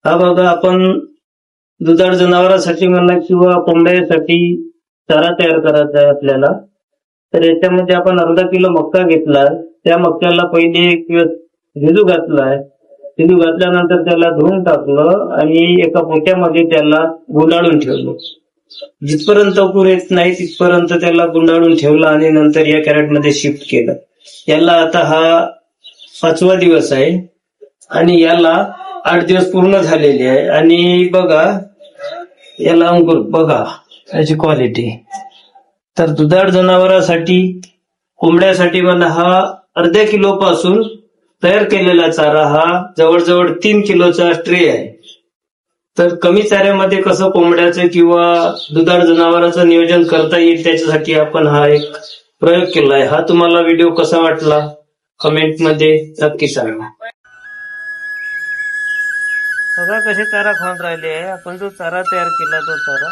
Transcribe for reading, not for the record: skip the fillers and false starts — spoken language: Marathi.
हा बघा, आपण दुधाळ जनावरांसाठी म्हणा किंवा कोंबड्यासाठी चारा तयार करायचा आहे आपल्याला. तर याच्यामध्ये आपण अर्धा किलो मक्का घेतला. त्या मक्याला पहिले एक दिवस भिजू घातलाय. भिजू घातल्यानंतर त्याला धुवून टाकलं आणि एका पोट्यामध्ये त्याला गुंडाळून ठेवलं. जिथपर्यंत अंकुर येत नाही तिथपर्यंत त्याला गुंडाळून ठेवलं आणि नंतर या कॅरेटमध्ये शिफ्ट केलं. याला आता हा 5वा दिवस आहे आणि याला 8 दिवस पूर्ण झालेले आहे. आणि बघा, याला अंकुर बघा, याची क्वालिटी. तर दुधाळ जनावरांसाठी, कोंबड्यासाठी मला हा अर्ध्या किलो पासून तयार केलेला चारा हा जवळजवळ 3 किलोचा ट्रे आहे. तर कमी चाऱ्यामध्ये कसं कोंबड्याचं किंवा दुधाळ जनावरांचं नियोजन करता येईल त्याच्यासाठी आपण हा एक प्रयोग केलाय. हा तुम्हाला व्हिडिओ कसा वाटला कमेंटमध्ये नक्की सांगा. बघा कसे चारा खाऊन राहिले आहे. आपण जो चारा तयार केला तो चारा